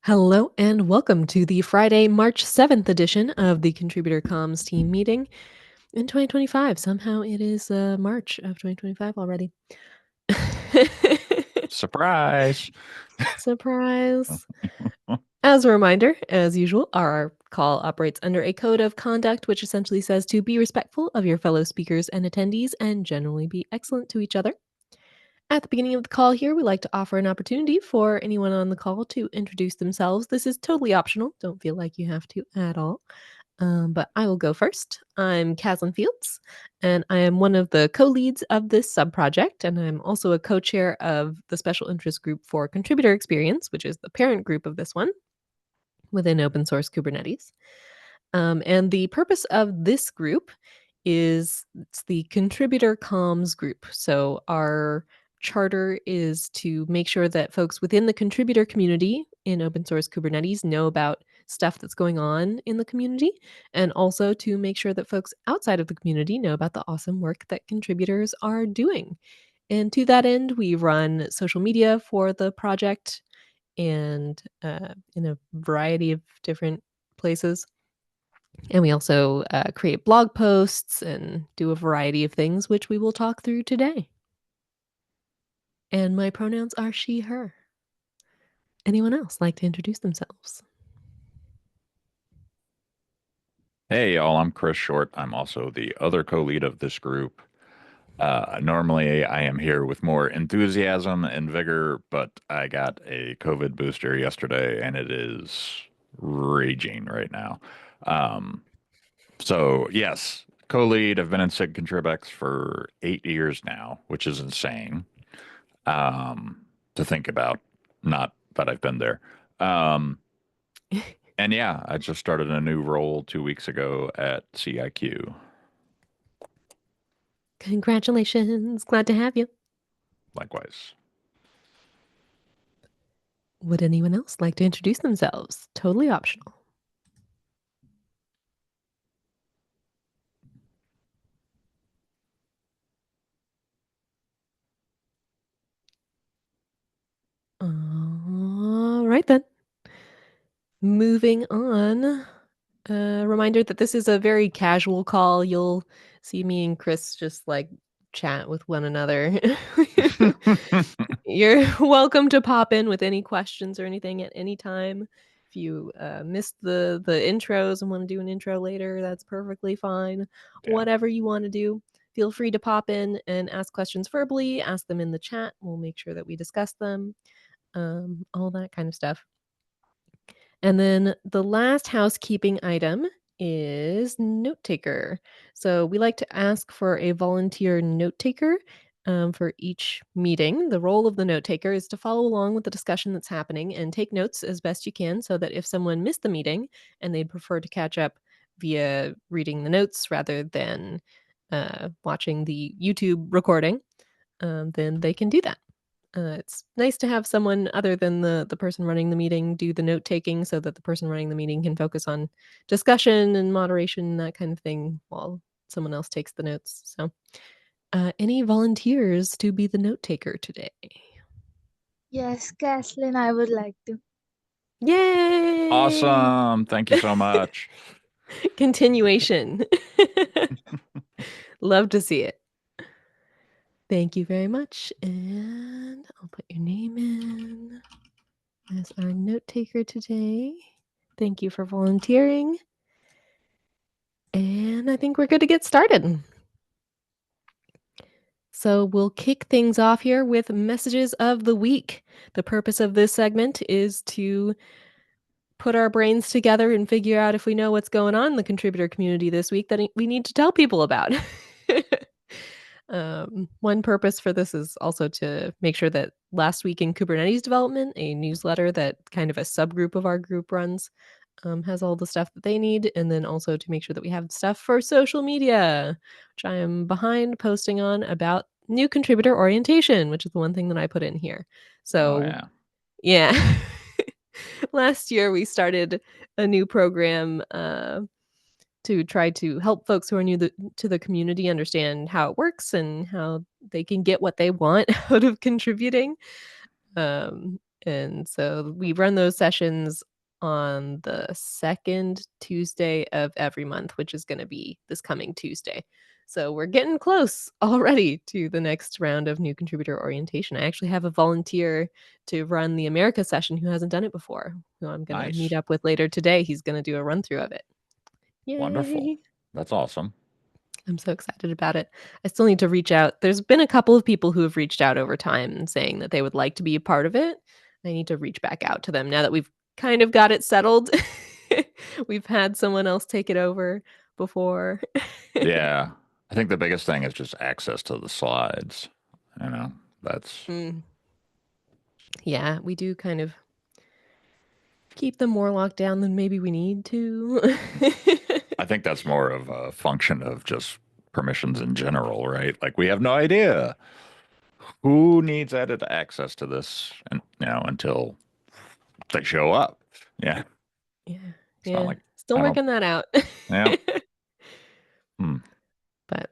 Hello and welcome to the Friday, March 7th edition of the Contributor Comms team meeting in 2025. Somehow it is March of 2025 already. Surprise. Surprise. As a reminder, as usual, our call operates under a code of conduct, which essentially says to be respectful of your fellow speakers and attendees and generally be excellent to each other. At the beginning of the call here, we like to offer an opportunity for anyone on the call to introduce themselves. This is totally optional. Don't feel like you have to at all. But I will go first. I'm Caslin Fields, and I am one of the co-leads of this sub-project, and I'm also a co-chair of the Special Interest Group for Contributor Experience, which is the parent group of this one within open source Kubernetes. And the purpose of this group is it's the contributor comms group. So our charter is to make sure that folks within the contributor community in open source Kubernetes know about stuff that's going on in the community, and also to make sure that folks outside of the community know about the awesome work that contributors are doing. And to that end, we run social media for the project and in a variety of different places. And we also create blog posts and do a variety of things, which we will talk through today. And my pronouns are she, her. Anyone else like to introduce themselves? Hey, y'all, I'm Chris Short. I'm also the other co-lead of this group. Normally, I am here with more enthusiasm and vigor, but I got a COVID booster yesterday and it is raging right now. Um, so, yes, co-lead. I've been in SIG ContribEx for 8 years now, which is insane to think about. Not that I've been there. Um, And yeah, I just started a new role 2 weeks ago at CIQ. Congratulations. Glad to have you. Likewise. Would anyone else like to introduce themselves? Totally optional. All right, then. Moving on. Reminder that this is a very casual call. You'll see me and Chris just like chat with one another. You're welcome to pop in with any questions or anything at any time. If you missed the intros and want to do an intro later, that's perfectly fine. Yeah. Whatever you want to do, feel free to pop in and ask questions verbally, ask them in the chat. We'll make sure that we discuss them, all that kind of stuff. And then the last housekeeping item is note taker. So we like to ask for a volunteer note taker for each meeting. The role of the note taker is to follow along with the discussion that's happening and take notes as best you can, so that if someone missed the meeting and they'd prefer to catch up via reading the notes rather than watching the YouTube recording, then they can do that. It's nice to have someone other than the person running the meeting do the note taking, so that the person running the meeting can focus on discussion and moderation and that kind of thing while someone else takes the notes. So, any volunteers to be the note taker today? Yes, Kathleen, I would like to. Yay! Awesome. Thank you so much. Continuation. Love to see it. Thank you very much. And I'll put your name in as our note taker today. Thank you for volunteering. And I think we're good to get started. So we'll kick things off here with messages of the week. The purpose of this segment is to put our brains together and figure out if we know what's going on in the contributor community this week that we need to tell people about. One purpose for this is also to make sure that last week in Kubernetes development, a newsletter that kind of a subgroup of our group runs, has all the stuff that they need, and then also to make sure that we have stuff for social media, which I am behind posting on about new contributor orientation, which is the one thing that I put in here. So, Oh, yeah. Last year we started a new program to try to help folks who are new to the community understand how it works and how they can get what they want out of contributing. And so we run those sessions on the second Tuesday of every month, which is going to be this coming Tuesday. So we're getting close already to the next round of new contributor orientation. I actually have a volunteer to run the America session who hasn't done it before, who I'm going to meet Nice. up with later today. He's going to do a run through of it. Yay. Wonderful. That's awesome. I'm so excited about it. I still need to reach out. There's been a couple of people who have reached out over time saying that they would like to be a part of it. I need to reach back out to them now that we've kind of got it settled. We've had someone else take it over before. Yeah. I think the biggest thing is just access to the slides. That's Yeah, we do kind of keep them more locked down than maybe we need to. I think that's more of a function of just permissions in general, right? Like we have no idea who needs edit access to this and until they show up. Yeah. Yeah. It's not Yeah. like Still I don't working that out. yeah. Hmm. But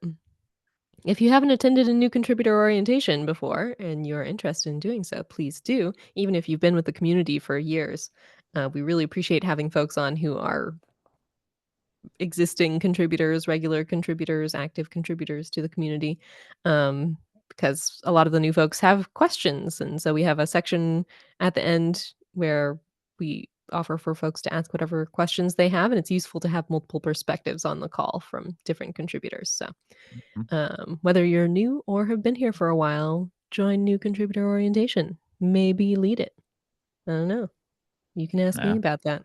if you haven't attended a new contributor orientation before and you're interested in doing so, please do, even if you've been with the community for years. We really appreciate having folks on who are existing contributors, regular contributors, active contributors to the community, because a lot of the new folks have questions. And so we have a section at the end where we offer for folks to ask whatever questions they have. And it's useful to have multiple perspectives on the call from different contributors. So whether you're new or have been here for a while, join new contributor orientation. Maybe lead it. I don't know. You can ask me Yeah. about that.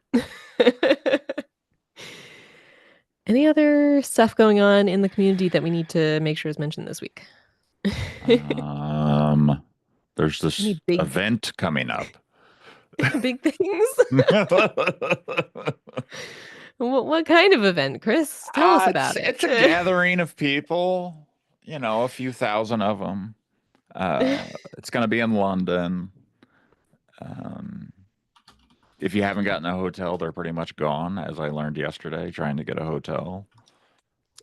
Any other stuff going on in the community that we need to make sure is mentioned this week? There's this Any big event coming up. big things? What kind of event, Chris? Tell us about it. It's a gathering of people, a few thousand of them. It's going to be in London. If you haven't gotten a hotel, they're pretty much gone, as I learned yesterday, trying to get a hotel.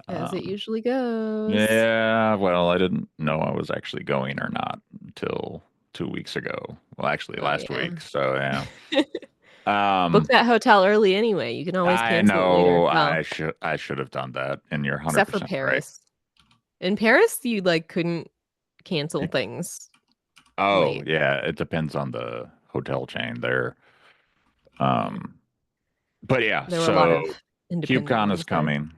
As it usually goes. Yeah, well, I didn't know I was actually going or not until 2 weeks ago. Well, actually last week. So yeah. Book that hotel early anyway. You can always I cancel it later. know Well, I should have done that, and you're except for 100% right. Paris. In Paris, you couldn't cancel things Oh, late. yeah, it depends on the hotel chain there. But yeah, There were a lot so of independent KubeCon is ones there. coming,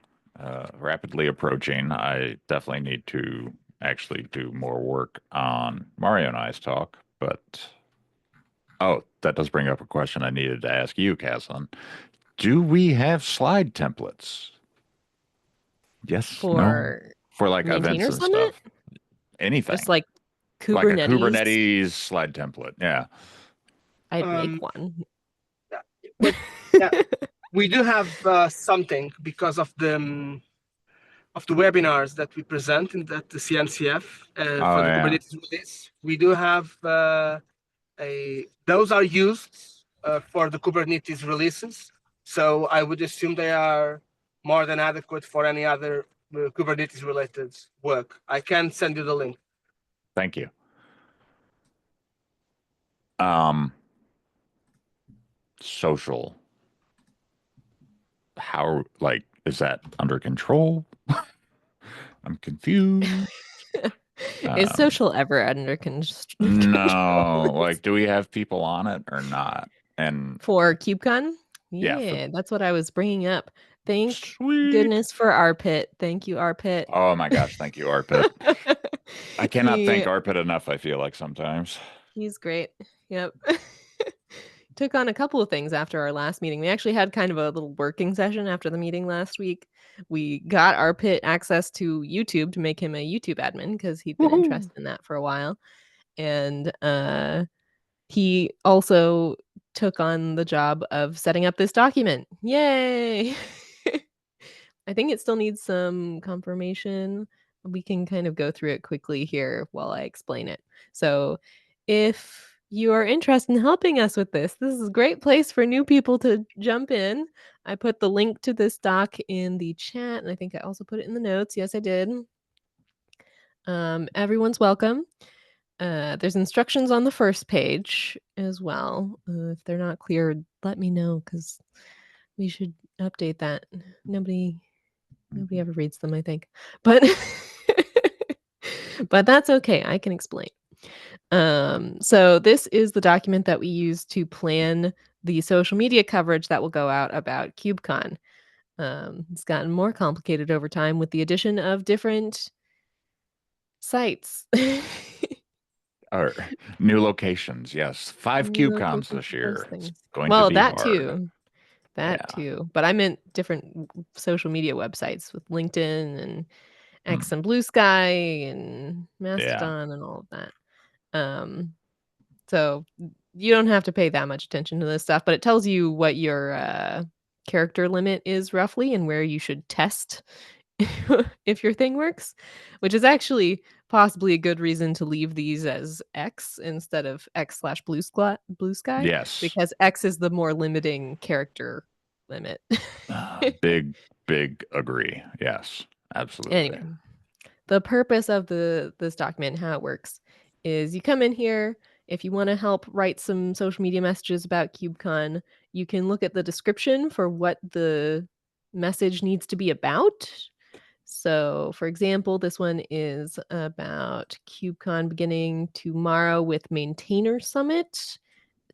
rapidly approaching. I definitely need to actually do more work on Mario and I's talk, but that does bring up a question I needed to ask you, Caslin. Do we have slide templates? Yes, no, For for like events Maintainer and Summit? stuff. Anything Just like like a Kubernetes? Kubernetes slide template. Yeah. I'd make Um, one. but yeah, we do have something because of the webinars that we present in that the CNCF for the Yeah. Kubernetes release. We do have those are used for the Kubernetes releases. So I would assume they are more than adequate for any other Kubernetes related work. I can send you the link. Thank you. Social. How, is that under control? I'm confused. Is social ever under control? No, do we have people on it or not? And For KubeCon? yeah, Yeah, that's what I was bringing up. Thank sweet. goodness for Arpit. Thank you, Arpit. Oh my gosh, thank you, Arpit. I cannot thank Yeah. Arpit enough, I feel like sometimes. He's great. Yep. Took on a couple of things after our last meeting. We actually had kind of a little working session after the meeting last week. We got our pit access to YouTube to make him a YouTube admin because he'd been interested in that for a while. And he also took on the job of setting up this document. Yay! I think it still needs some confirmation. We can kind of go through it quickly here while I explain it. So, if you are interested in helping us with this is a great place for new people to jump in. I put the link to this doc in the chat, and I think I also put it in the notes. Yes, I did. Everyone's welcome. There's instructions on the first page as well. If they're not clear, let me know because we should update that. Nobody ever reads them, I think. But but that's okay. I can explain. So this is the document that we use to plan the social media coverage that will go out about KubeCon. It's gotten more complicated over time with the addition of different sites. Or new locations, yes. 5 New CubeCons locations this and those year. It's things. going to Well, be that hard. too. That Yeah. too. But I meant different social media websites with LinkedIn and X and Blue Sky and Mastodon and all of that. So you don't have to pay that much attention to this stuff, but it tells you what your character limit is roughly and where you should test if your thing works, which is actually possibly a good reason to leave these as X instead of X/Blue Sky, Yes. because X is the more limiting character limit. Big agree. Yes, absolutely. Anyway, the purpose of this document and how it works is you come in here. If you want to help write some social media messages about KubeCon, you can look at the description for what the message needs to be about. So, for example, this one is about KubeCon beginning tomorrow with Maintainer Summit.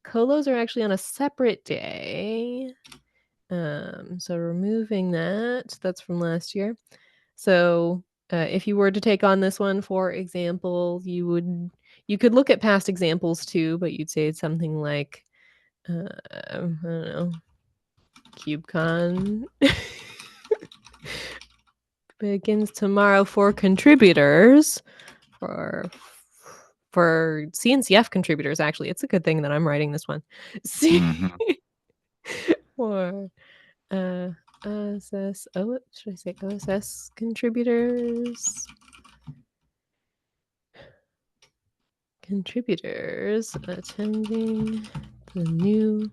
Colos are actually on a separate day. So removing that's from last year. So if you were to take on this one, for example, you could look at past examples too, but you'd say it's something like I don't know, KubeCon begins tomorrow for contributors, for CNCF contributors. Actually, it's a good thing that I'm writing this one. For OSS, should I say OSS contributors? Contributors attending the new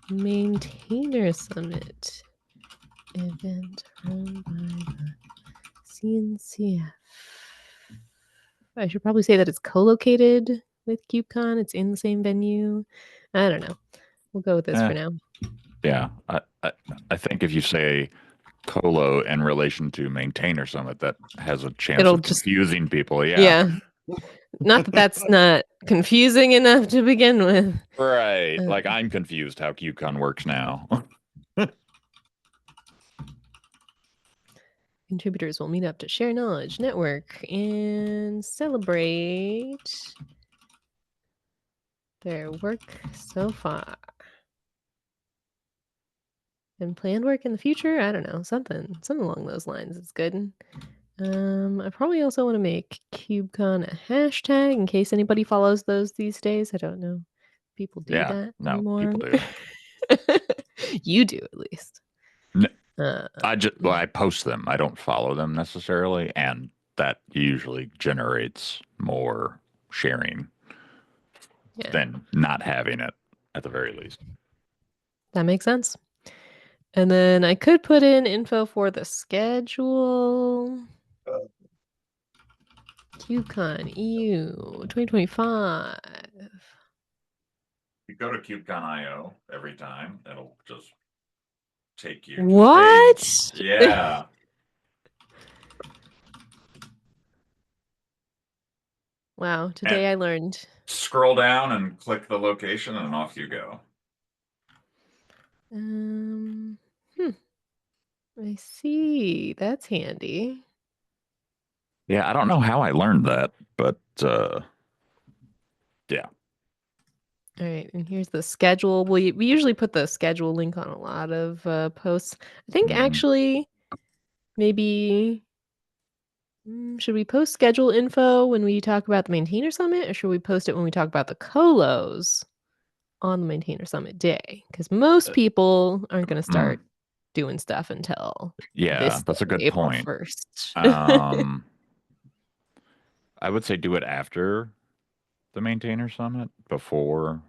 Maintainer Summit event run by the CNCF. I should probably say that it's co-located with KubeCon. It's in the same venue. I don't know. We'll go with this for now. Yeah, I think if you say Colo in relation to Maintainer Summit, that has a chance of confusing people. Yeah. Not that that's not confusing enough to begin with. Right. Like I'm confused how KubeCon works now. Contributors will meet up to share knowledge, network, and celebrate their work so far. And planned work in the future? I don't know. Something along those lines is good. I probably also want to make KubeCon a hashtag in case anybody follows those these days. I don't know. People do that anymore. People do. You do, at least. I post them. I don't follow them necessarily, and that usually generates more sharing than not having it, at the very least. That makes sense. And then I could put in info for the schedule. KubeCon EU 2025. You go to KubeCon.io every time, it'll just take you. What? Yeah. Wow, today I learned. Scroll down and click the location and off you go. I see. That's handy. Yeah, I don't know how I learned that, but yeah. All right, and here's the schedule. We usually put the schedule link on a lot of posts. I think actually maybe should we post schedule info when we talk about the Maintainer Summit, or should we post it when we talk about the colos on the Maintainer Summit day? Because most people aren't going to start doing stuff until that's a good April point. 1st. I would say do it after the Maintainer Summit, before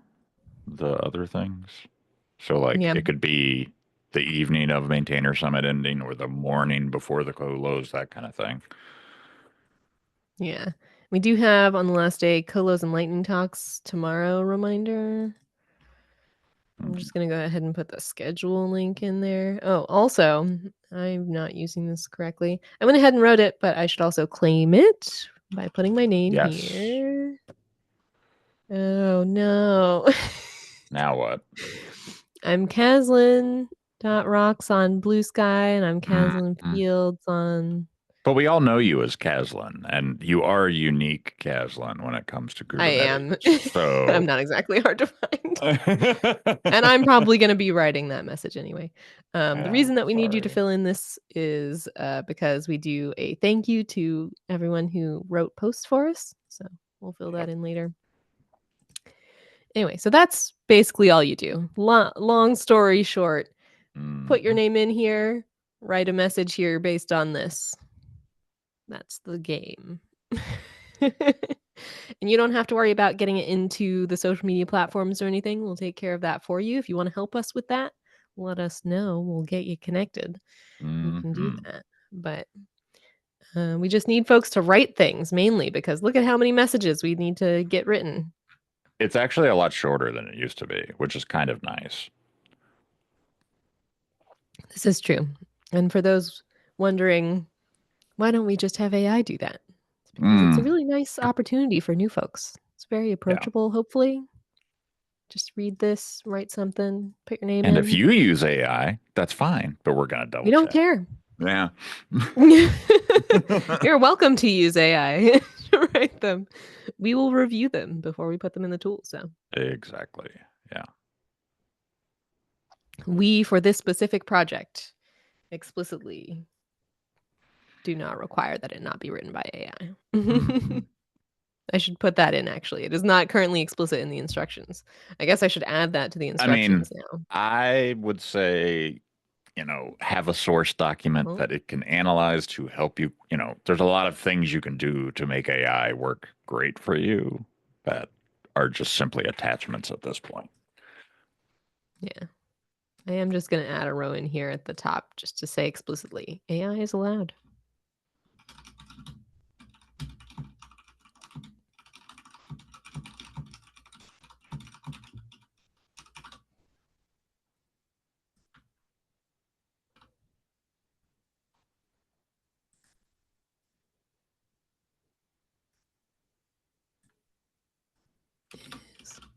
the other things. So like it could be the evening of Maintainer Summit ending or the morning before the colos, that kind of thing. Yeah. We do have on the last day Colos and Lightning Talks tomorrow reminder. I'm just going to go ahead and put the schedule link in there. Oh, also, I'm not using this correctly. I went ahead and wrote it, but I should also claim it by putting my name Yes. here. Oh, no. Now what? I'm Caslin.rocks on Blue Sky, and I'm Caslin Mhm. Fields on... But we all know you as Caslin, and you are unique, Caslin, when it comes to I am. Kubernetes. So I'm not exactly hard to find. And I'm probably going to be writing that message anyway. The reason that we need you to sorry. fill in this is because we do a thank you to everyone who wrote posts for us. So we'll fill that in later. Anyway, so that's basically all you do. Long story short, put your Mhm. name in here, write a message here based on this. That's the game. And you don't have to worry about getting it into the social media platforms or anything. We'll take care of that for you. If you want to help us with that, let us know. We'll get you connected. We can do Mhm. that. But we just need folks to write things mainly because look at how many messages we need to get written. It's actually a lot shorter than it used to be, which is kind of nice. This is true. And for those wondering, why don't we just have AI do that? It's because it's a really nice opportunity for new folks. It's very approachable, hopefully. Just read this, write something, put your name And in. if you use AI, that's fine, but we're going to double We don't check. care. Yeah. You're welcome to use AI to write them. We will review them before we put them in the tool. So Exactly. Yeah. we, for this specific project, explicitly do not require that it not be written by AI. Mhm. I should put that in, actually. It is not currently explicit in the instructions. I guess I should add that to the I mean, instructions now. I would say, have a source document Well, that it can analyze to help you. There's a lot of things you can do to make AI work great for you that are just simply attachments at this point. yeah. I am just going to add a row in here at the top just to say explicitly, AI is allowed.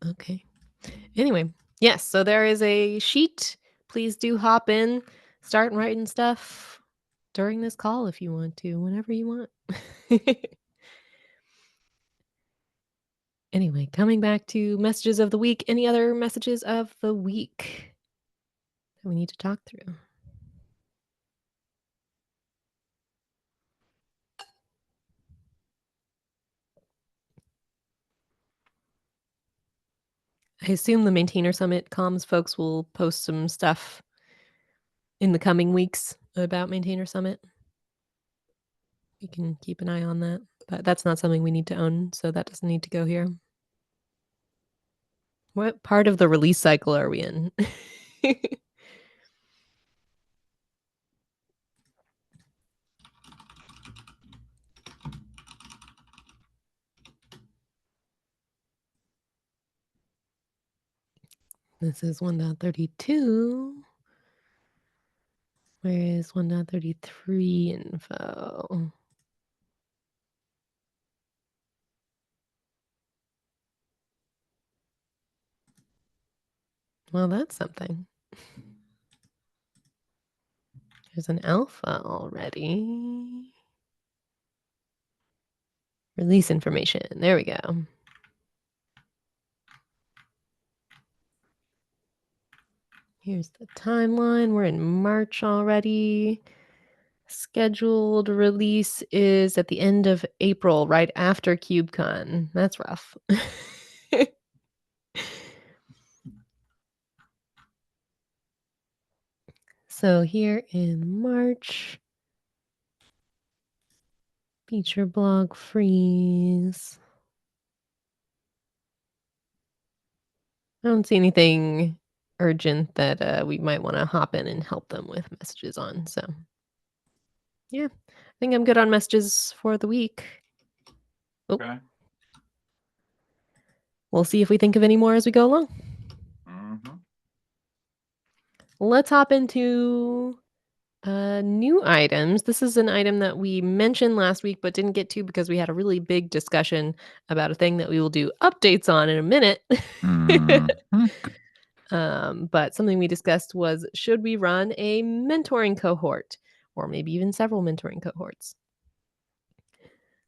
Okay. Anyway, yes, so there is a sheet. Please do hop in, start writing stuff during this call if you want to, whenever you want. Anyway, coming back to messages of the week. Any other messages of the week that we need to talk through? I assume the Maintainer Summit comms folks will post some stuff in the coming weeks about Maintainer Summit. You can keep an eye on that, but that's not something we need to own, so that doesn't need to go here. What part of the release cycle are we in? This is 1.32. Where is 1.33 info? Well, that's something. There's an alpha already. Release information. There we go. Here's the timeline. We're in March already. Scheduled release is at the end of April, right after KubeCon. That's rough. So here in March, feature blog freeze. I don't see anything urgent that we might want to hop in and help them with messages on. So, yeah, I think I'm good on messages for the week. Okay. We'll see if we think of any more as we go along. Mm-hmm. Let's hop into new items. This is an item that we mentioned last week but didn't get to because we had a really big discussion about a thing that we will do updates on in a minute. Mm-hmm. But something we discussed was, should we run a mentoring cohort or maybe even several mentoring cohorts?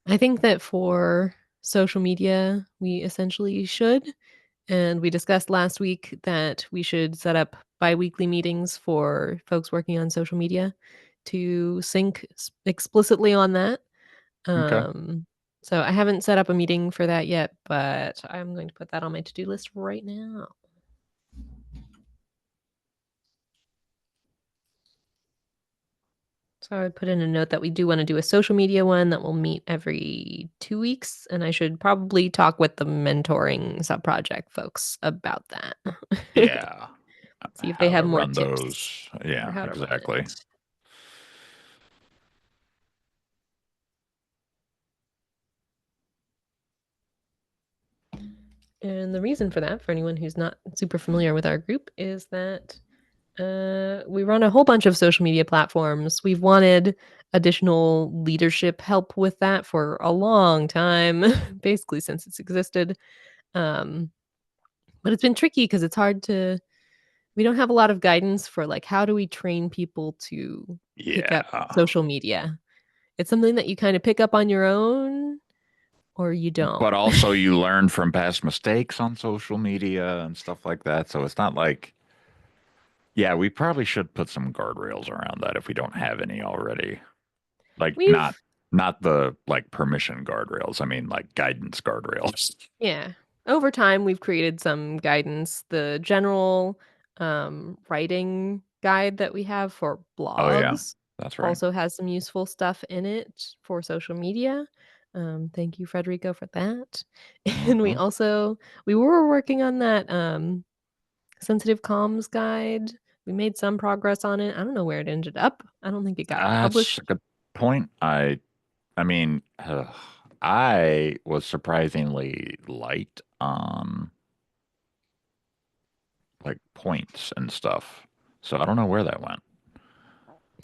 I think that for social media, we essentially should. And we discussed last week that we should set up bi-weekly meetings for folks working on social media to sync explicitly on that. Okay. So I haven't set up a meeting for that yet, but I'm going to put that on my to-do list right now. So I would put in a note that we do want to do a social media one that will meet every 2 weeks, and I should probably talk with the mentoring sub-project folks about that. Yeah. See if they How have to more run tips those. for Yeah, how to run exactly. it. And the reason for that, for anyone who's not super familiar with our group, is that we run a whole bunch of social media platforms. We've wanted additional leadership help with that for a long time, basically since it's existed. But it's been tricky because it's hard to. We don't have a lot of guidance for like how do we train people to pick up Yeah. social media. It's something that you kind of pick up on your own, or you don't. But also you learn from past mistakes on social media and stuff like that. So it's not like, yeah, we probably should put some guardrails around that if we don't have any already. Like We've not the like permission guardrails. I mean like guidance guardrails. Yeah. Over time, we've created some guidance. The general writing guide that we have for Oh yeah, blogs that's right. also has some useful stuff in it for social media. Thank you, Frederico, for that. And Hmm. we were working on that sensitive comms guide. We made some progress on it. I don't know where it ended up. I don't think it got That's published. a good point. I mean, I was surprisingly light on like points and stuff. So I don't know where that went.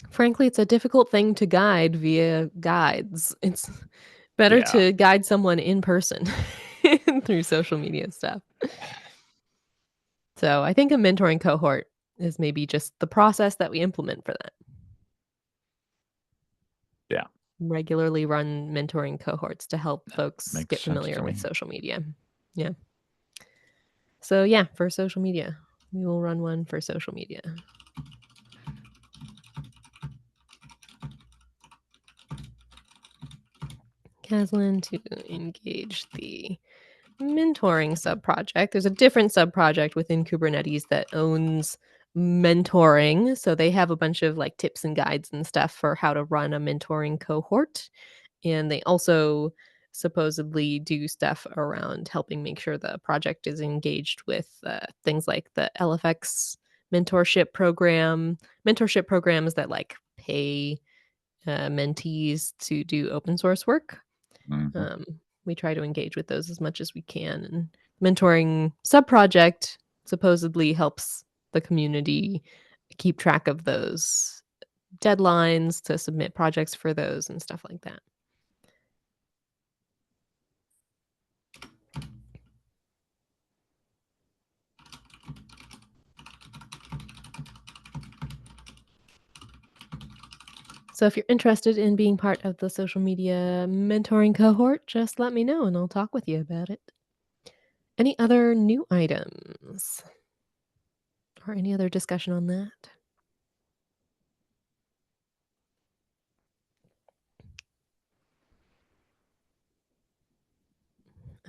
Frankly, it's a difficult thing to guide via guides. It's better Yeah. to guide someone in person through social media stuff. So I think a mentoring cohort is maybe just the process that we implement for that. Yeah. Regularly run mentoring cohorts to help folks Makes get sense familiar to with me. social media. Yeah. So yeah, for social media, we will run one for social media. Caslin to engage the mentoring subproject. There's a different subproject within Kubernetes that owns mentoring. So they have a bunch of like tips and guides and stuff for how to run a mentoring cohort. And they also supposedly do stuff around helping make sure the project is engaged with things like the LFX mentorship programs that like pay mentees to do open source work. Hmm. We try to engage with those as much as we can. And mentoring subproject supposedly helps the community keep track of those deadlines to submit projects for those and stuff like that. So if you're interested in being part of the social media mentoring cohort, just let me know and I'll talk with you about it. Any other new items or any other discussion on that?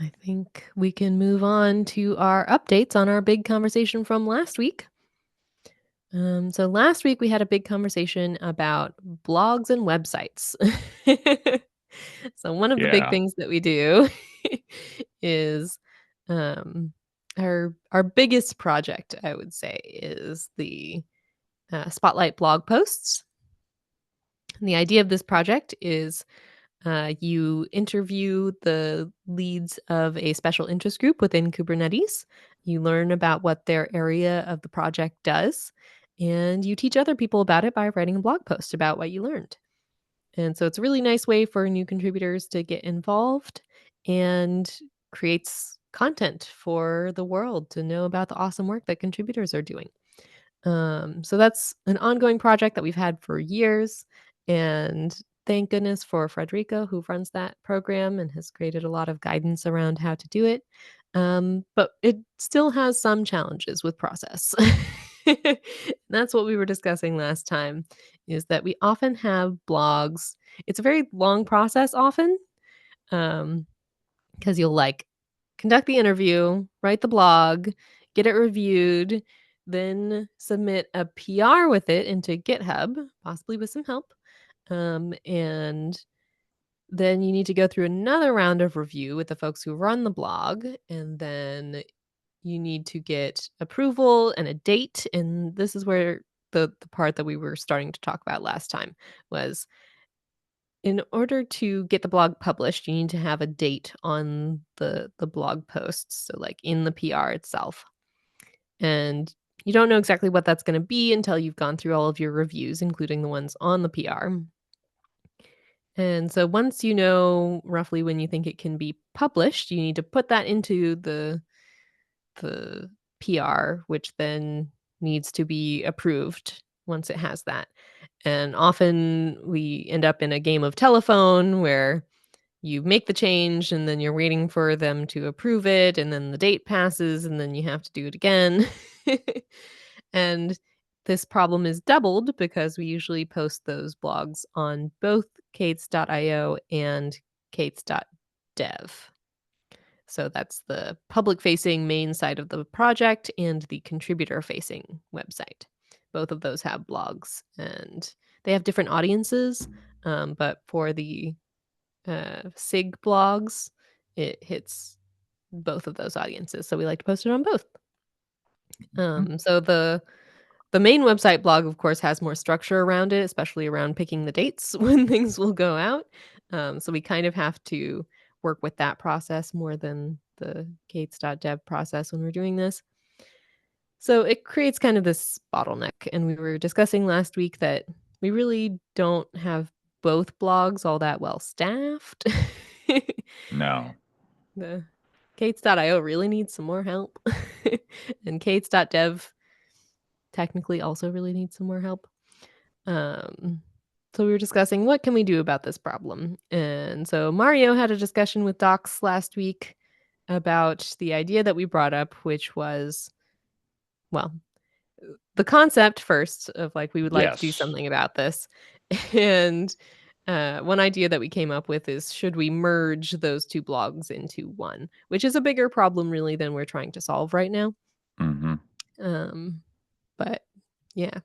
I think we can move on to our updates on our big conversation from last week. So last week we had a big conversation about blogs and websites. So one of the big Yeah. things that we do is um, our biggest project, I would say, is the Spotlight blog posts. And the idea of this project is You interview the leads of a special interest group within Kubernetes. You learn about what their area of the project does, and you teach other people about it by writing a blog post about what you learned. And so it's a really nice way for new contributors to get involved and creates content for the world to know about the awesome work that contributors are doing. So that's an ongoing project that we've had for years. And thank goodness for Frederico, who runs that program and has created a lot of guidance around how to do it. But it still has some challenges with process. That's what we were discussing last time, is that we often have blogs. It's a very long process often, because you'll like conduct the interview, write the blog, get it reviewed, then submit a PR with it into GitHub, possibly with some help. And then you need to go through another round of review with the folks who run the blog. And then you need to get approval and a date. And this is where the part that we were starting to talk about last time was, in order to get the blog published, you need to have a date on the blog posts, so like in the PR itself. And you don't know exactly what that's going to be until you've gone through all of your reviews, including the ones on the PR. And so once you know roughly when you think it can be published, you need to put that into the PR, which then needs to be approved once it has that. And often we end up in a game of telephone where you make the change and then you're waiting for them to approve it, and then the date passes and then you have to do it again. And this problem is doubled because we usually post those blogs on both kates.io and kates.dev. So that's the public-facing main site of the project and the contributor-facing website. Both of those have blogs, and they have different audiences, but for the SIG blogs, it hits both of those audiences. So we like to post it on both. So the main website blog, of course, has more structure around it, especially around picking the dates when things will go out. So we kind of have to work with that process more than the kates.dev process when we're doing this. So it creates kind of this bottleneck. And we were discussing last week that we really don't have both blogs all that well staffed. No. The kates.io really needs some more help. And kates.dev technically also really needs some more help. So we were discussing what can we do about this problem. And so Mario had a discussion with Docs last week about the idea that we brought up, which was, well, the concept first of like we would like to do Yes. something about this. And one idea that we came up with is, should we merge those two blogs into one, which is a bigger problem really than we're trying to solve right now. Mm-hmm. But yeah.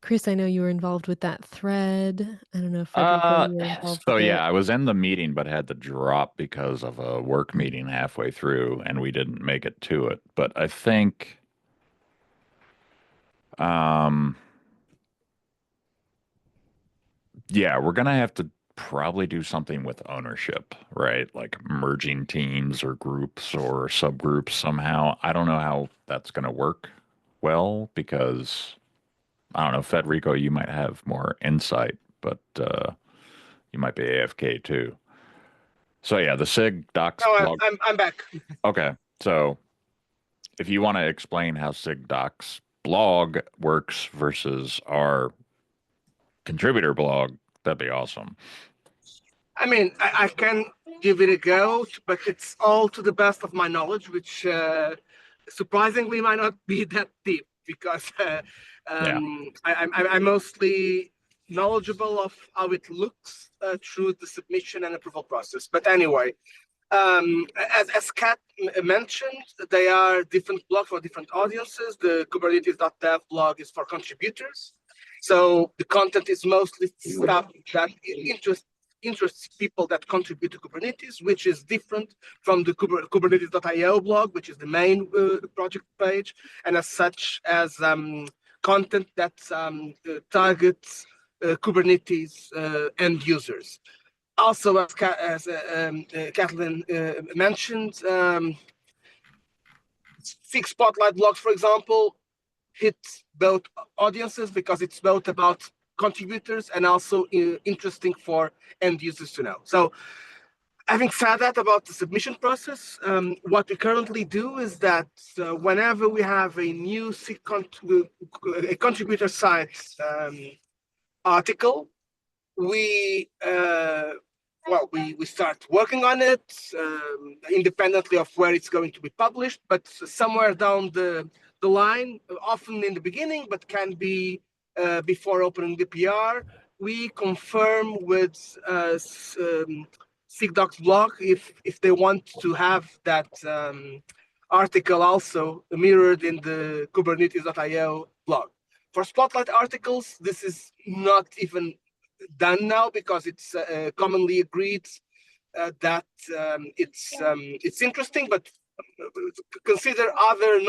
Chris, I know you were involved with that thread. I don't know if Federico, you were involved So with yeah, it. I was in the meeting but had to drop because of a work meeting halfway through, and we didn't make it to it. But I think yeah, we're gonna have to probably do something with ownership, right? Like merging teams or groups or subgroups somehow. I don't know how that's gonna work well because I don't know, Federico, you might have more insight, but you might be AFK too. So yeah, the SIG docs No, blog. I'm back. Okay, so if you want to explain how SIG docs blog works versus our contributor blog, that'd be awesome. I mean, I can give it a go, but it's all to the best of my knowledge, which surprisingly might not be that deep because I'm mostly knowledgeable of how it looks through the submission and approval process. But anyway, as Kat mentioned, they are different blogs for different audiences. The Kubernetes.dev blog is for contributors. So the content is mostly stuff that interests people that contribute to Kubernetes, which is different from the Kubernetes.io blog, which is the main project page, and as such as content that targets Kubernetes end users. Also, as Kathleen mentioned, SIG Spotlight blogs, for example, hit both audiences because it's both about contributors and also interesting for end users to know. So having said that about the submission process, what we currently do is that whenever we have a new a contributor site article, we we start working on it independently of where it's going to be published, but somewhere down the line, often in the beginning, but can be before opening the PR, we confirm with SIGDocs blog if they want to have that article also mirrored in the Kubernetes.io blog. For Spotlight articles, this is not even done now because it's commonly agreed that it's interesting, but consider other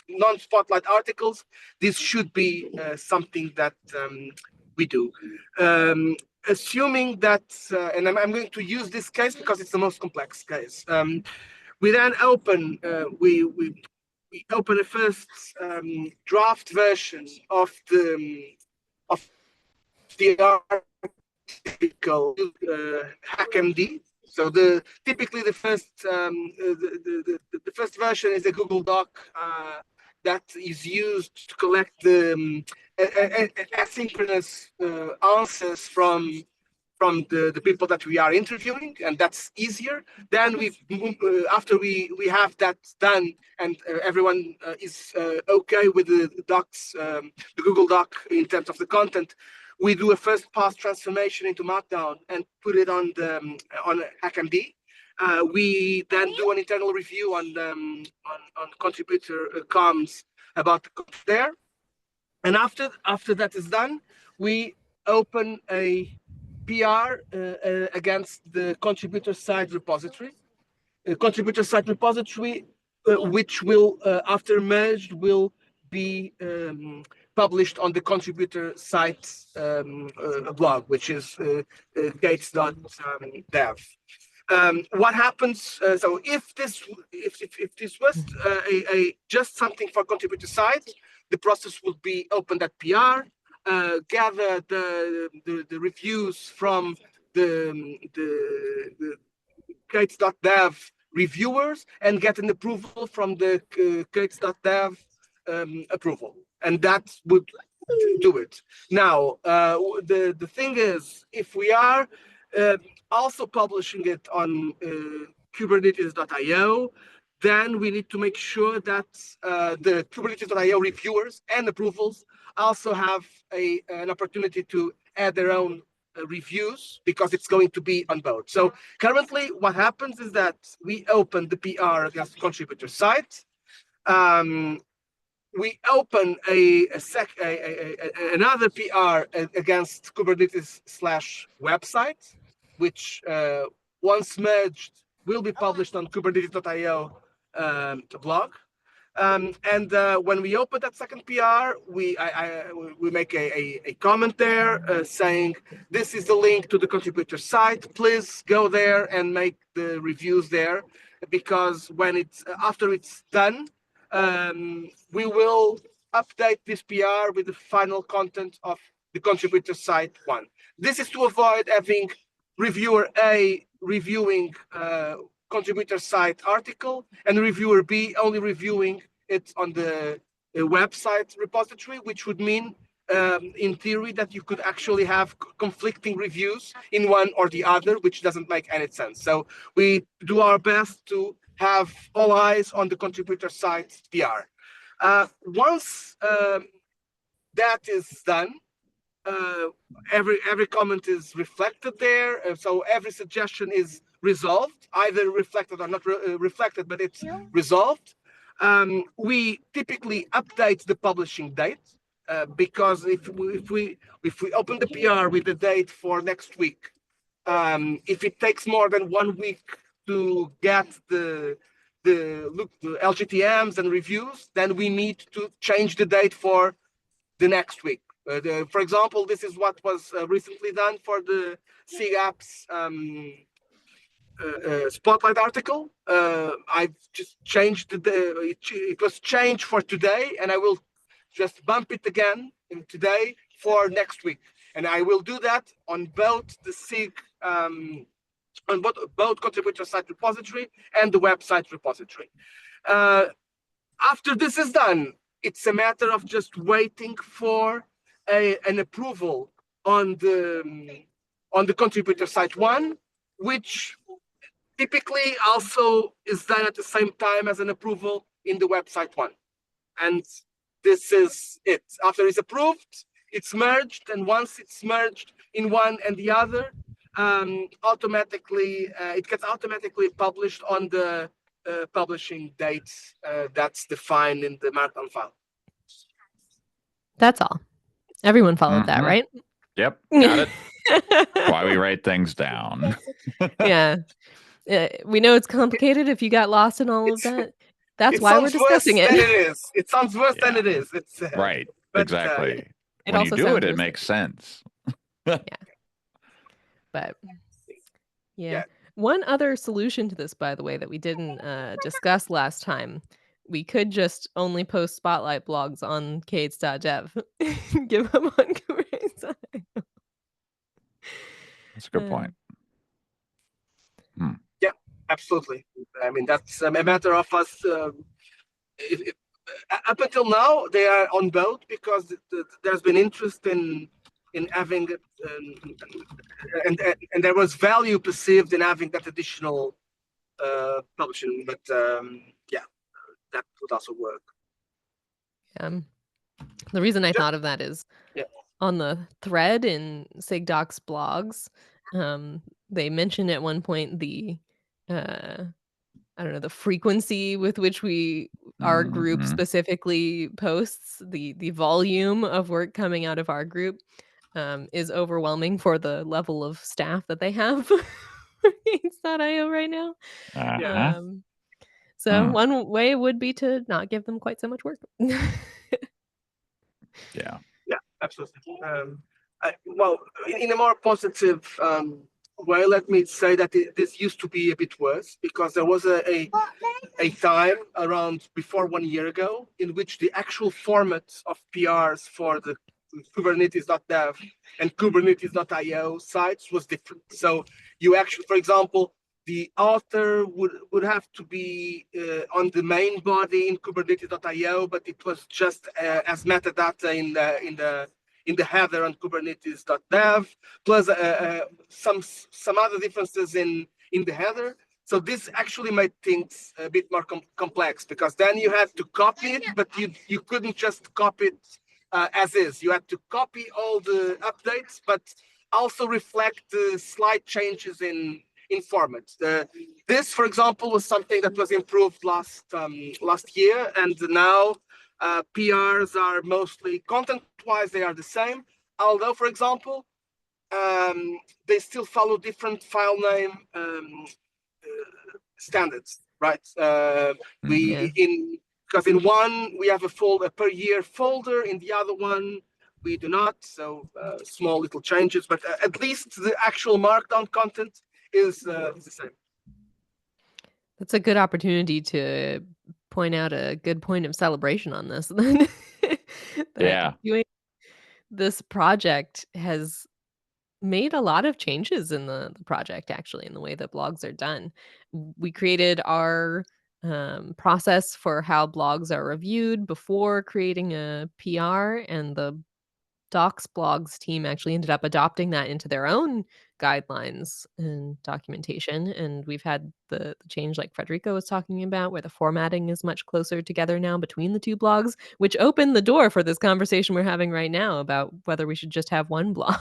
non-Spotlight articles. This should be something that we do. Assuming that, and I'm going to use this case because it's the most complex case. We then open, we open a first draft version of the article HackMD. So typically the first version is a Google Doc that is used to collect the asynchronous answers from the people that we are interviewing, and that's easier. Then after we have that done and everyone is okay with the docs, the Google Doc in terms of the content, we do a first pass transformation into Markdown and put it on HackMD. We then do an internal review on contributor comms about the content there. And after that is done, we open a PR against the contributor side repository. Contributor side repository, which will, after merged, will be published on the contributor site blog, which is gates.dev. What happens? So if this was just something for contributor site, the process would be open that PR, gather the reviews from the gates.dev reviewers and get an approval from the gates.dev approval, and that would do it. Now, the thing is, if we are also publishing it on Kubernetes.io, then we need to make sure that the Kubernetes.io reviewers and approvals also have an opportunity to add their own reviews, because it's going to be on both. So currently what happens is that we open the PR against contributor site. We open another PR against Kubernetes/website, which once merged will be published on Kubernetes.io blog. And when we open that second PR, we make a comment there saying, this is the link to the contributor site. Please go there and make the reviews there, because when after it's done, we will update this PR with the final content of the contributor site 1. This is to avoid having reviewer A reviewing contributor site article and reviewer B only reviewing it on the website repository, which would mean in theory that you could actually have conflicting reviews in one or the other, which doesn't make any sense. So we do our best to have all eyes on the contributor site PR. Once that is done, every comment is reflected there, so every suggestion is resolved, either reflected or not reflected, but it's resolved. We typically update the publishing date, because if we open the PR with the date for next week, if it takes more than 1 week to get the LGTMs and reviews, then we need to change the date for the next week. For example, this is what was recently done for the SIG apps spotlight article. I've just changed it was changed for today, and I will just bump it again today for next week. And I will do that on both the SIG, on both contributor site repository and the website repository. After this is done, it's a matter of just waiting for an approval on the contributor site one, which typically also is done at the same time as an approval in the website one. And this is it. After it's approved, it's merged, and once it's merged in one and the other, automatically it gets automatically published on the publishing dates that's defined in the Markdown file. That's all. Everyone followed that, right? Yep, got it. That's why we write things down. Yeah. We know it's complicated if you got lost in all of that. That's why we're discussing worse it. than it is. It sounds worse than it is. It's right. But, exactly. It When you also do sounds it, it worse. makes sense. But yeah. One other solution to this, by the way, that we didn't discuss last time, we could just only post Spotlight blogs on Kades.dev. Give them on Kubernetes. That's a good point. Yeah, absolutely. I mean, that's a matter of us. Up until now, they are on both because there's been interest in having it, and there was value perceived in having that additional publishing. But yeah, that would also work. The reason I thought of that is on the thread in SIGDocs blogs, they mentioned at one point the I don't know, the frequency with which our group specifically posts, the volume of work coming out of our group is overwhelming for the level of staff that they have for Gates.io right now. So one way would be to not give them quite so much work. Yeah, absolutely. Well, in a more positive way, let me say that this used to be a bit worse because there was a time around before 1 year ago in which the actual format of PRs for the Kubernetes.dev and Kubernetes.io sites was different. So you actually, for example, the author would have to be on the main body in Kubernetes.io, but it was just as metadata in the header on Kubernetes.dev, plus some other differences in the header. So this actually made things a bit more complex because then you had to copy it, but you couldn't just copy it as is. You had to copy all the updates, but also reflect the slight changes in format. This, for example, was something that was improved last year, and now PRs are mostly content-wise, they are the same. Although, for example, they still follow different file name standards, right? Because in one we have a per year folder, in the other one we do not. So small little changes, but at least the actual Markdown content is the same. That's a good opportunity to point out a good point of celebration on this. Doing this project has made a lot of changes in the project, actually, in the way that blogs are done. We created our process for how blogs are reviewed before creating a PR, and the Docs blogs team actually ended up adopting that into their own guidelines and documentation. And we've had the change like Federico was talking about, where the formatting is much closer together now between the two blogs, which opened the door for this conversation we're having right now about whether we should just have one blog.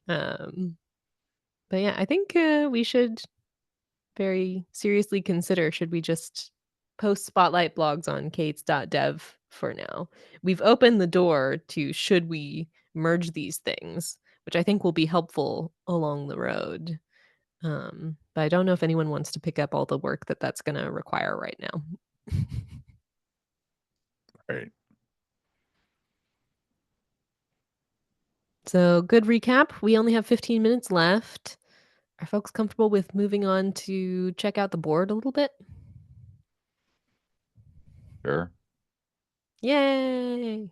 But yeah, I think we should very seriously consider, should we just post Spotlight blogs on Kades.dev for now? We've opened the door to should we merge these things, which I think will be helpful along the road. But I don't know if anyone wants to pick up all the work that's going to require right now. Right. So good recap. We only have 15 minutes left. Are folks comfortable with moving on to check out the board a little bit? Sure. Yay!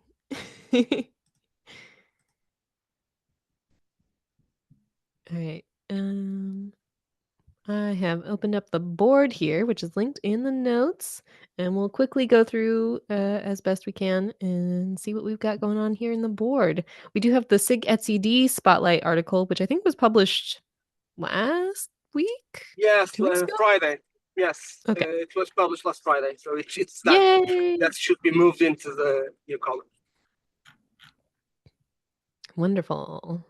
All right. I have opened up the board here, which is linked in the notes, and we'll quickly go through as best we can and see what we've got going on here in the board. We do have the SIG etcd spotlight article, which I think was published last week? Yes, 2 weeks ago? Friday. Yes, Okay. it was published last Friday, so it's Yay! that should be moved into the new column. Wonderful.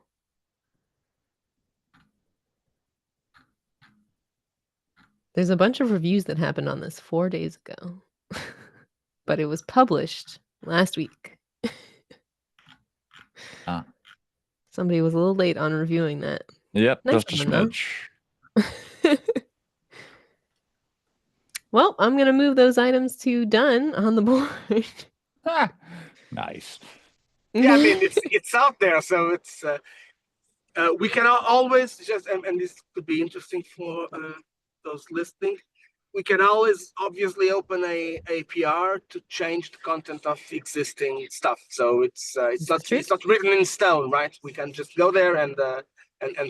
There's a bunch of reviews that happened on this 4 days ago, but it was published last week. Ah. Somebody was a little late on reviewing that. Yep, Nice just a of them, smidge. Well, I'm gonna move those items to done on the board. Ah, nice. Yeah, I mean it's out there, so it's we can always just and this could be interesting for those listening. We can always obviously open a PR to change the content of existing stuff. So it's not written in stone, right? We can just go there and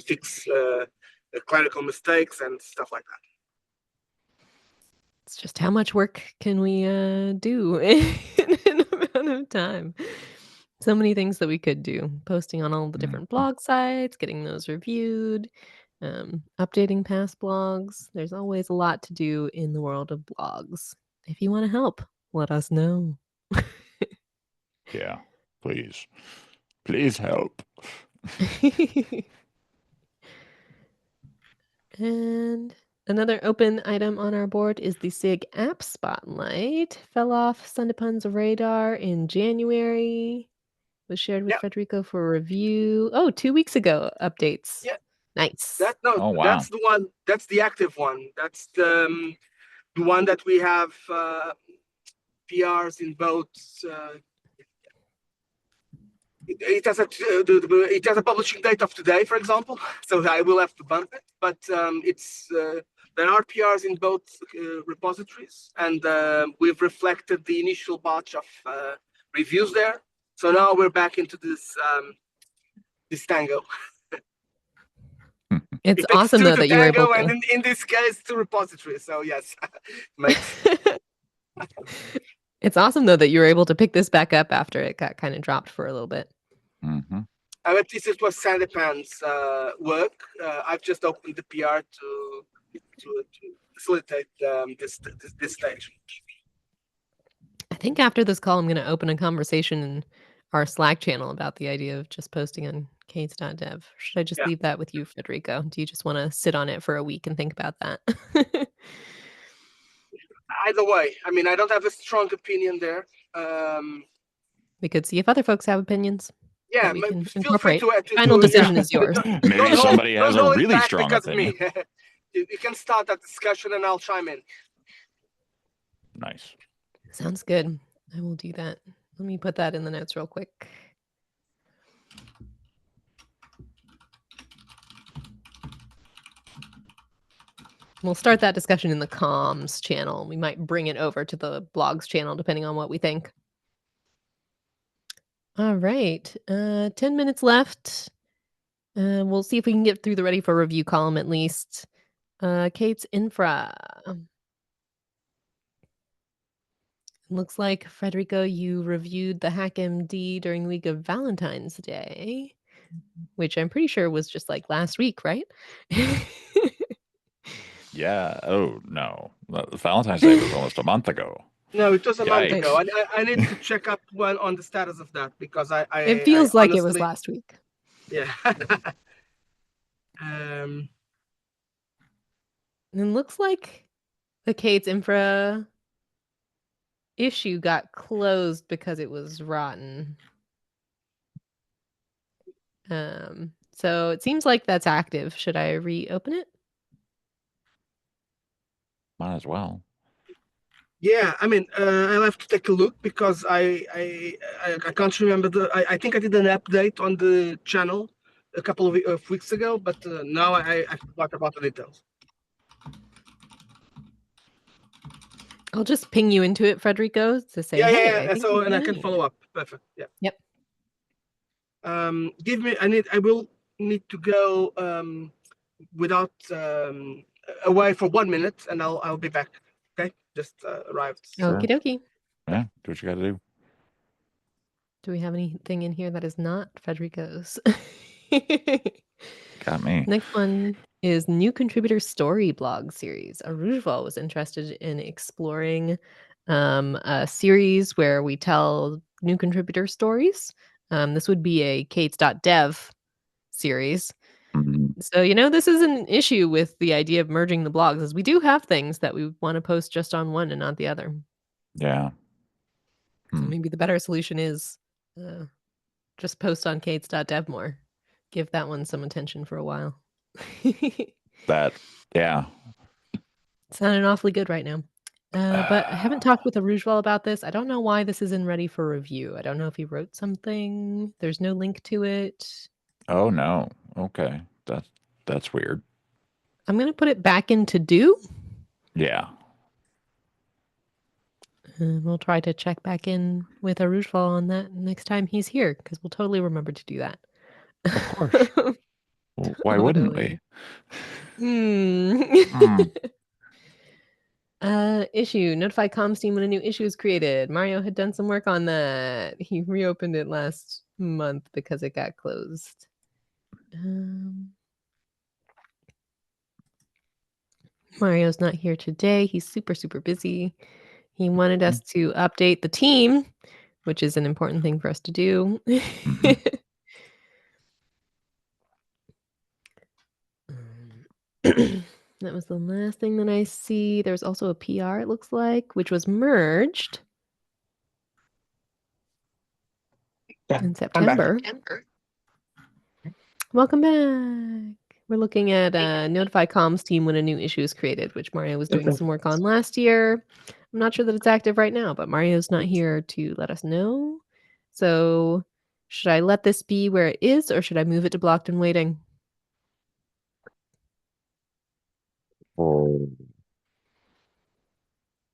fix clerical mistakes and stuff like that. It's just how much work can we do in an amount of time? So many things that we could do. Posting on all the different blog sites, getting those reviewed, updating past blogs. There's always a lot to do in the world of blogs. If you want to help, let us know. Yeah, please. Please help. And another open item on our board is the SIG app spotlight. Fell off Sundapun's radar in January. Was shared with Federico for review. Oh, 2 weeks ago updates. Yeah. Nice. Oh, wow. That's the one. That's the active one. That's the one that we have PRs in both. It has a publishing date of today, for example. So I will have to bump it. But it's there are PRs in both repositories, and we've reflected the initial batch of reviews there. So now we're back into this tango. It's awesome though that you were able to. And in this case, two repositories. So yes, It's awesome though that you were able to pick this back up after it got kind of dropped for a little bit. Mm-hmm. At least it was Sandepan's work. I've just opened the PR to facilitate this stage. I think after this call, I'm going to open a conversation in our Slack channel about the idea of just posting on case.dev. Should I just leave that with you, Federico? Do you just want to sit on it for a week and think about that? Either way, I mean, I don't have a strong opinion there. We could see if other folks have opinions. Yeah, we can feel free to final decision is yours. Maybe somebody has a really strong opinion. You can start that discussion and I'll chime in. Nice. Sounds good. I will do that. Let me put that in the notes real quick. We'll start that discussion in the comms channel. We might bring it over to the blogs channel, depending on what we think. All right. 10 minutes left. We'll see if we can get through the ready for review column at least. Kate's Infra. Looks like, Federico, you reviewed the HackMD during the week of Valentine's Day, which I'm pretty sure was just like last week, right? Yeah. Oh, no. Valentine's Day was almost a month ago. No, it was a month ago. I need to check up on the status of that because it feels like honestly, it was last week. Yeah. And looks like the Kate's Infra issue got closed because it was rotten. So it seems like that's active. Should I reopen it? Might as well. Yeah, I mean, I'll have to take a look because I can't remember I think I did an update on the channel a couple of weeks ago, but now I forgot about the details. I'll just ping you into it, Federico, to say, Yeah, hey, yeah, I yeah. think So, he's and I can doing follow it. up. Perfect. Yeah. Yep. I will need to go without away for 1 minute, and I'll be back. Okay, just arrived. Sure. Okie dokie. Yeah, do what you got to do. Do we have anything in here that is not Federico's? Got me. Next one is new contributor story blog series. Arujval was interested in exploring a series where we tell new contributor stories. This would be a kates.dev series. Mhm. So, this is an issue with the idea of merging the blogs, as we do have things that we want to post just on one and not the other. Yeah. So maybe the better solution is just post on kates.dev more. Give that one some attention for a while. Yeah. Sounding awfully good right now. But I haven't talked with Arujval about this. I don't know why this isn't ready for review. I don't know if he wrote something. There's no link to it. Oh no. Okay. That's weird. I'm going to put it back in to do. Yeah. And we'll try to check back in with Arujval on that next time he's here, because we'll totally remember to do that. Of course. Well, why wouldn't we? Hmm. Issue. Notify comms team when a new issue is created. Mario had done some work on that. He reopened it last month because it got closed. Mario's not here today. He's super, super busy. He wanted us to update the team, which is an important thing for us to do. That was the last thing that I see. There's also a PR, it looks like, which was merged in September. Welcome back. We're looking at notify comms team when a new issue is created, which Mario was doing some work on last year. I'm not sure that it's active right now, but Mario's not here to let us know. So should I let this be where it is, or should I move it to blocked and waiting? Oh.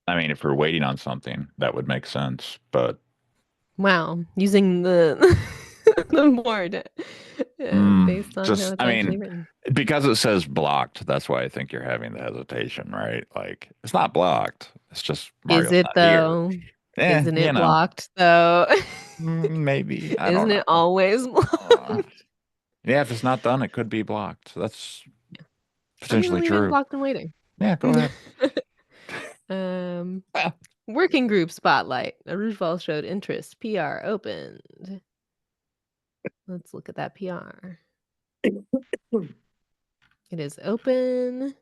I mean, if we're waiting on something, that would make sense. But Wow, using the the board based on how it's actually written. because it says blocked, that's why I think you're having the hesitation, right? Like, it's not blocked. It's just Is Mario's it not though? here. Yeah, Isn't it blocked though? maybe. I don't Isn't it know. always blocked? Yeah, if it's not done, it could be blocked. That's I'm gonna potentially leave it true. blocked and waiting. Yeah, go ahead. Working group spotlight. Arujval showed interest. PR opened. Let's look at that PR. It is open.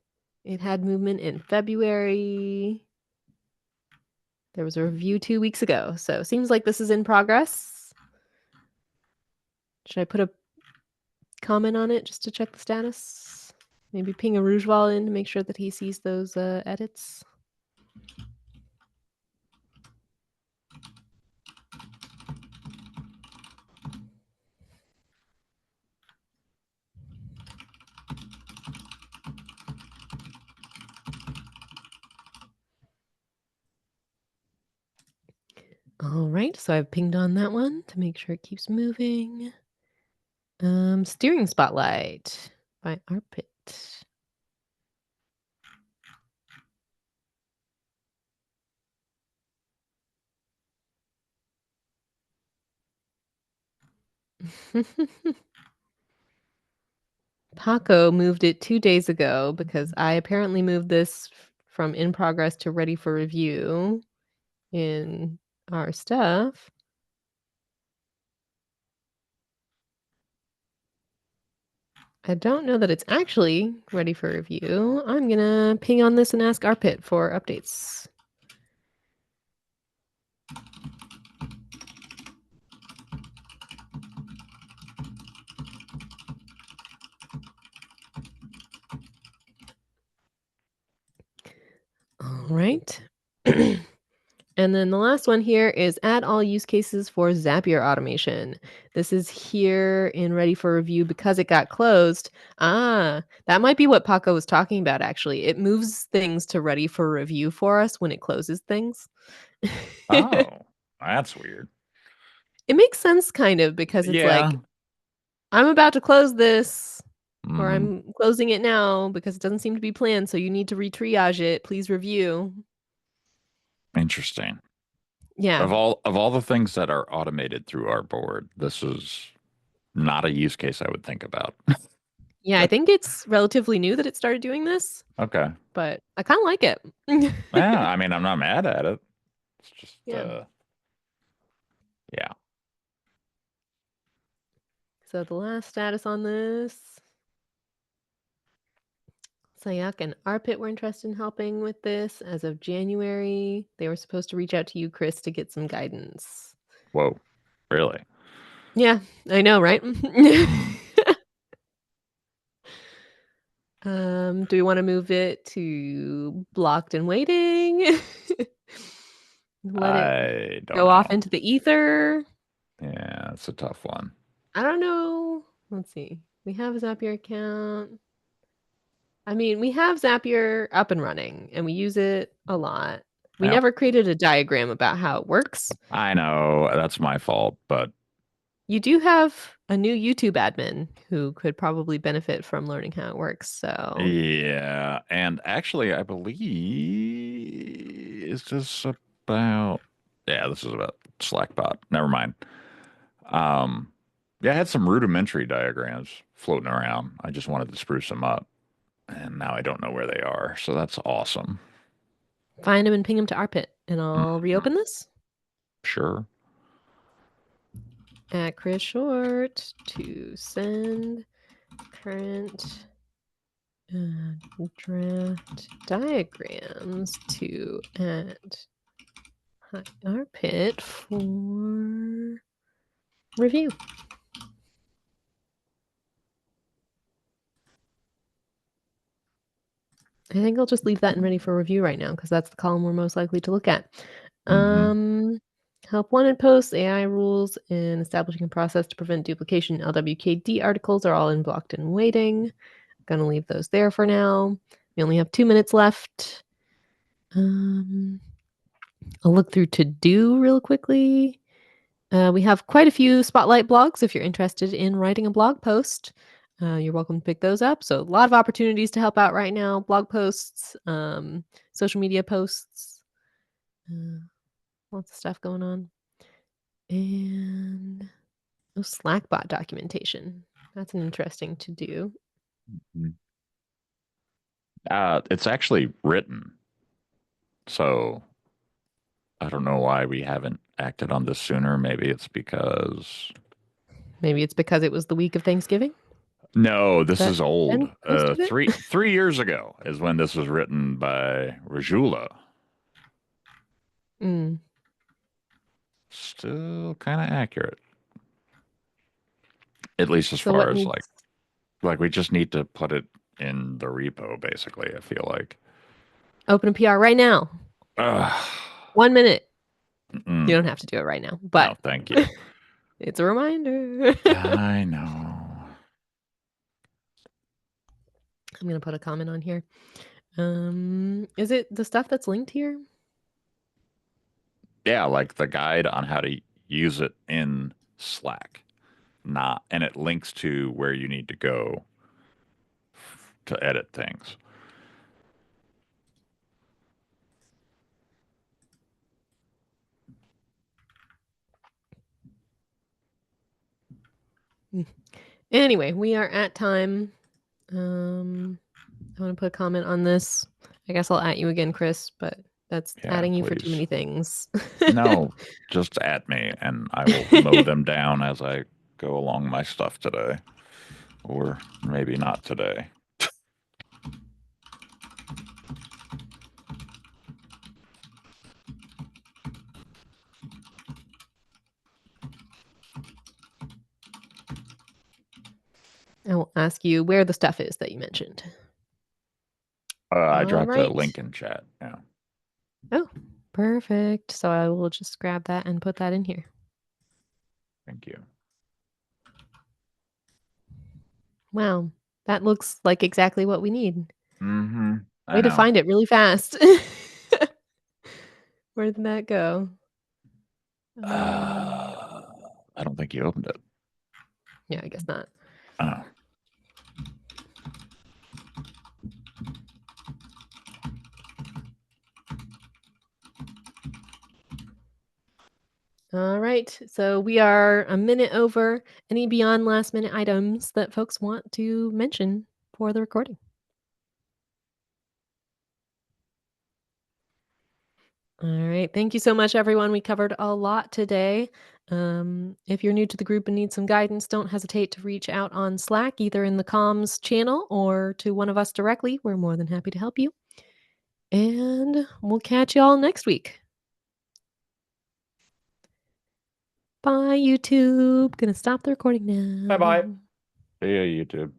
It had movement in February. There was a review 2 weeks ago. So seems like this is in progress. Should I put a comment on it just to check the status? Maybe ping Arujval in to make sure that he sees those edits. All right, so I've pinged on that one to make sure it keeps moving. Steering spotlight by Arpit. Paco moved it 2 days ago because I apparently moved this from in progress to ready for review in our stuff. I don't know that it's actually ready for review. I'm gonna ping on this and ask Arpit for updates. All right. And then the last one here is add all use cases for Zapier automation. This is here in ready for review because it got closed. Ah, that might be what Paco was talking about, actually. It moves things to ready for review for us when it closes things. Oh, that's weird. It makes sense, kind of, because it's Yeah. like, I'm about to close this, or Mhm. I'm closing it now because it doesn't seem to be planned, so you need to re-triage it. Please review. Interesting. Yeah. Of all the things that are automated through our board, this is not a use case I would think about. Yeah, I think it's relatively new that it started doing this, Okay. but I kind of like it. Yeah, I mean, I'm not mad at it. It's just, Yeah. yeah. So the last status on this, Sayak and Arpit were interested in helping with this as of January. They were supposed to reach out to you, Chris, to get some guidance. Whoa. Really? Yeah, I know, right? Do we want to move it to blocked and waiting? Let it I don't go off know. into the ether? Yeah, it's a tough one. I don't know. Let's see. We have a Zapier account. I mean, we have Zapier up and running, and we use it a lot. We Yep. never created a diagram about how it works. I know that's my fault, but You do have a new YouTube admin who could probably benefit from learning how it works. So yeah. And actually, I believe is this about this is about Slackbot. Never mind. Um, yeah, I had some rudimentary diagrams floating around. I just wanted to spruce them up, and now I don't know where they are. So that's awesome. find him and ping him to Arpit, and I'll Mhm. reopen this Sure. at Chris Short to send current draft diagrams to at Arpit for review. I think I'll just leave that in ready for review right now because that's the column we're most likely to look at. Help wanted posts, AI rules, and establishing a process to prevent duplication. LWKD articles are all in blocked and waiting. Gonna leave those there for now. We only have 2 minutes left. I'll look through to do real quickly. We have quite a few spotlight blogs if you're interested in writing a blog post. You're welcome to pick those up. So a lot of opportunities to help out right now. Blog posts, social media posts, lots of stuff going on. And Slackbot documentation. That's an interesting to do. It's actually written, so I don't know why we haven't acted on this sooner. Maybe it's because Maybe it's because it was the week of Thanksgiving no, this that is old. Ben posted it. 3 years ago is when this was written by Rajula. Mm. Still kind of accurate, at least as So far what as needs like we just need to put it in the repo. Basically, I feel like. open a PR right now? Ugh. 1 minute. Mm-mm. You don't have to do it right now, No, but thank you. it's a reminder. I know. I'm gonna put a comment on here. Is it the stuff that's linked here? Yeah, like the guide on how to use it in Slack. Not, and it links to where you need to go to edit things. Anyway, we are at time. I want to put a comment on this. I guess I'll at you again, Chris, but that's Yeah, adding you for too please. many things. No, just at me, and I will mow them down as I go along my stuff today. Or maybe not today. I will ask you where the stuff is that you mentioned. I All dropped a right. link in chat. Yeah. Oh, Perfect. So I will just grab that and put that in here. Thank you. Wow. That looks like exactly what we need. Mm-hmm. Way to find it really fast. Where did that go? I don't think you opened it. Yeah, I guess not. Oh. All right. So we are a minute over. Any beyond last minute items that folks want to mention for the recording? All right. Thank you so much, everyone. We covered a lot today. If you're new to the group and need some guidance, don't hesitate to reach out on Slack, either in the comms channel or to one of us directly. We're more than happy to help you. And we'll catch you all next week. Bye, YouTube. Gonna stop the recording now. Bye-bye. See ya, YouTube.